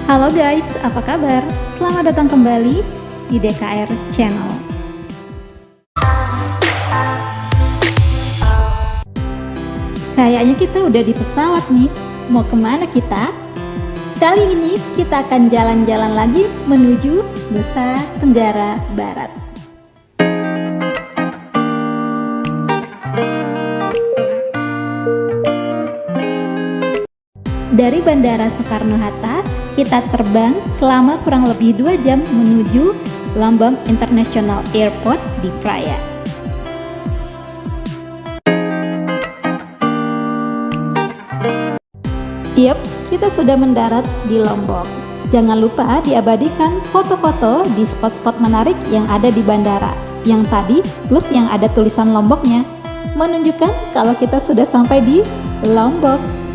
Halo guys, apa kabar? Selamat datang kembali di DKR Channel. Kayaknya kita udah di pesawat nih. Mau kemana kita? Kali ini kita akan jalan-jalan lagi menuju Nusa Tenggara Barat. Dari Bandara Soekarno-Hatta, kita terbang selama kurang lebih 2 jam menuju Lombok International Airport di Praia. Yap, kita sudah mendarat di Lombok. Jangan lupa diabadikan foto-foto di spot-spot menarik yang ada di bandara. Yang tadi plus yang ada tulisan Lomboknya, menunjukkan kalau kita sudah sampai di Lombok.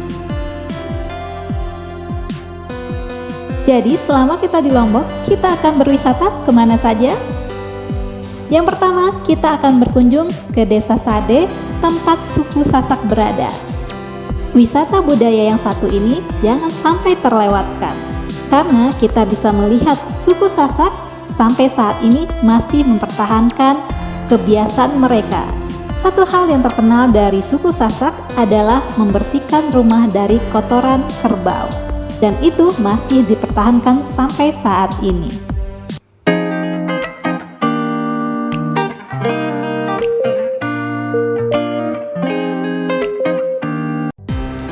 Jadi selama kita di Lombok, kita akan berwisata kemana saja? Yang pertama, kita akan berkunjung ke Desa Sade, tempat suku Sasak berada. Wisata budaya yang satu ini jangan sampai terlewatkan, karena kita bisa melihat suku Sasak sampai saat ini masih mempertahankan kebiasaan mereka. Satu hal yang terkenal dari suku Sasak adalah membersihkan rumah dari kotoran kerbau. Dan itu masih dipertahankan sampai saat ini.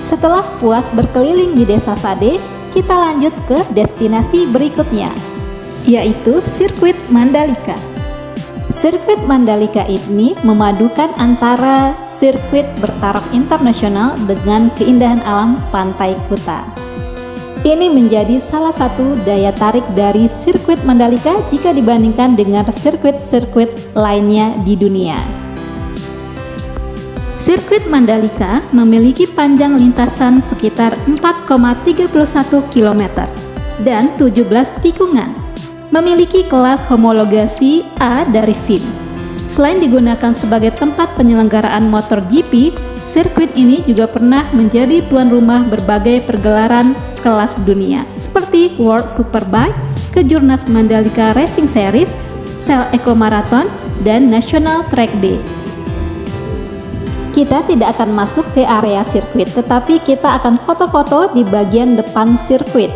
Setelah puas berkeliling di Desa Sade, kita lanjut ke destinasi berikutnya, yaitu Sirkuit Mandalika. Sirkuit Mandalika ini memadukan antara sirkuit bertaraf internasional dengan keindahan alam Pantai Kuta. Ini menjadi salah satu daya tarik dari sirkuit Mandalika jika dibandingkan dengan sirkuit-sirkuit lainnya di dunia. Sirkuit Mandalika memiliki panjang lintasan sekitar 4,31 km dan 17 tikungan. Memiliki kelas homologasi A dari FIM. Selain digunakan sebagai tempat penyelenggaraan MotoGP, sirkuit ini juga pernah menjadi tuan rumah berbagai pergelaran kelas dunia seperti World Superbike, Kejurnas Mandalika Racing Series, Sel Eco Marathon, dan National Track Day. Kita tidak akan masuk ke area sirkuit, tetapi kita akan foto-foto di bagian depan sirkuit.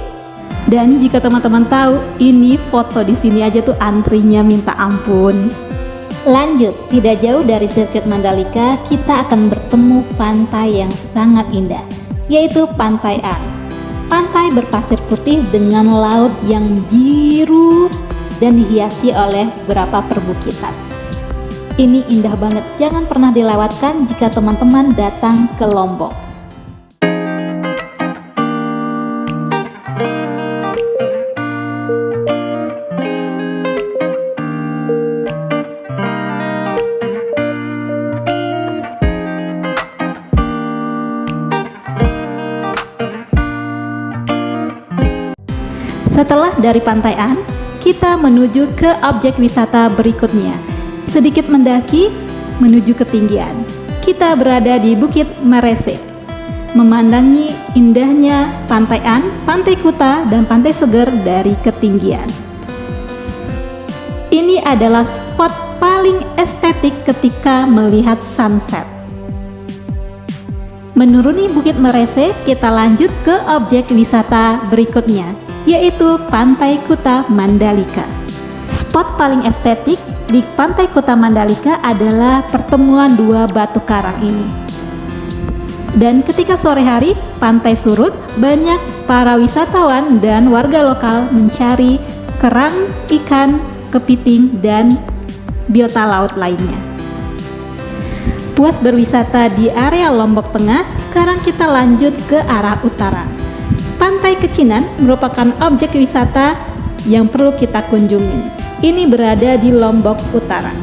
Dan jika teman-teman tahu, ini foto di sini aja tuh antrinya minta ampun. Lanjut, tidak jauh dari sirkuit Mandalika, kita akan bertemu pantai yang sangat indah, yaitu Pantai An. Pantai berpasir putih dengan laut yang biru dan dihiasi oleh beberapa perbukitan. Ini indah banget, jangan pernah dilewatkan jika teman-teman datang ke Lombok. Setelah dari Pantai An, kita menuju ke objek wisata berikutnya. Sedikit mendaki menuju ketinggian. Kita berada di Bukit Marese. Memandangi indahnya Pantai An, Pantai Kuta, dan Pantai Seger dari ketinggian. Ini adalah spot paling estetik ketika melihat sunset. Menuruni Bukit Marese, kita lanjut ke objek wisata berikutnya, yaitu Pantai Kuta Mandalika. Spot paling estetik di Pantai Kuta Mandalika adalah pertemuan dua batu karang ini. Dan ketika sore hari, pantai surut, banyak para wisatawan dan warga lokal mencari kerang, ikan, kepiting, dan biota laut lainnya. Puas berwisata di area Lombok Tengah, sekarang kita lanjut ke arah utara. Pantai Kecinan merupakan objek wisata yang perlu kita kunjungi. Ini berada di Lombok Utara.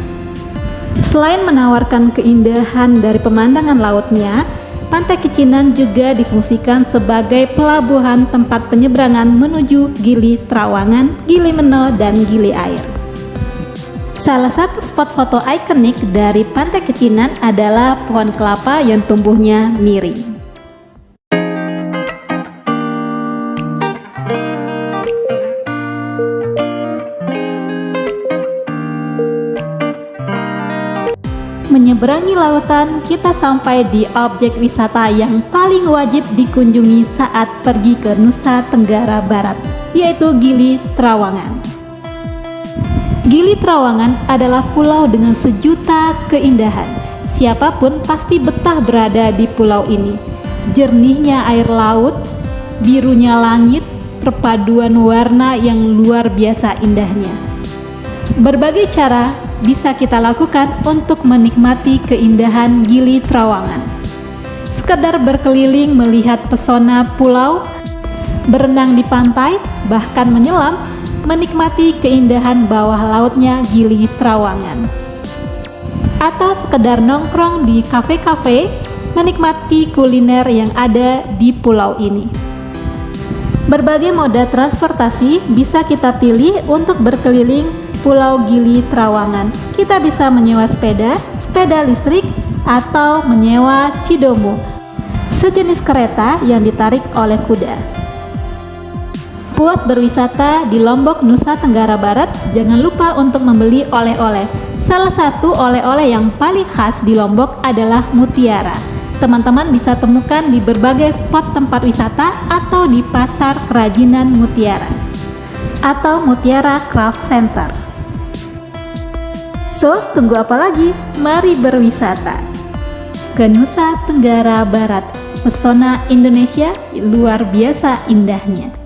Selain menawarkan keindahan dari pemandangan lautnya, Pantai Kecinan juga difungsikan sebagai pelabuhan tempat penyeberangan menuju Gili Trawangan, Gili Meno, dan Gili Air. Salah satu spot foto ikonik dari Pantai Kecinan adalah pohon kelapa yang tumbuhnya miring. menyeberangi lautan, kita sampai di objek wisata yang paling wajib dikunjungi saat pergi ke Nusa Tenggara Barat, yaitu Gili Trawangan. Gili Trawangan adalah pulau dengan sejuta keindahan. Siapapun pasti betah berada di pulau ini. Jernihnya air laut, birunya langit, perpaduan warna yang luar biasa indahnya. Berbagai cara bisa kita lakukan untuk menikmati keindahan Gili Trawangan. Sekedar berkeliling melihat pesona pulau, berenang di pantai, bahkan menyelam, menikmati keindahan bawah lautnya Gili Trawangan. Atau sekedar nongkrong di kafe-kafe, menikmati kuliner yang ada di pulau ini. Berbagai moda transportasi bisa kita pilih untuk berkeliling Pulau Gili Trawangan. Kita bisa menyewa sepeda, sepeda listrik, atau menyewa cidomo, sejenis kereta yang ditarik oleh kuda. Puas berwisata di Lombok, Nusa Tenggara Barat, jangan lupa untuk membeli oleh-oleh. Salah satu oleh-oleh yang paling khas di Lombok adalah mutiara. Teman-teman bisa temukan di berbagai spot tempat wisata atau di pasar kerajinan mutiara atau Mutiara Craft Center. So, tunggu apa lagi? Mari berwisata ke Nusa Tenggara Barat. Pesona Indonesia luar biasa indahnya.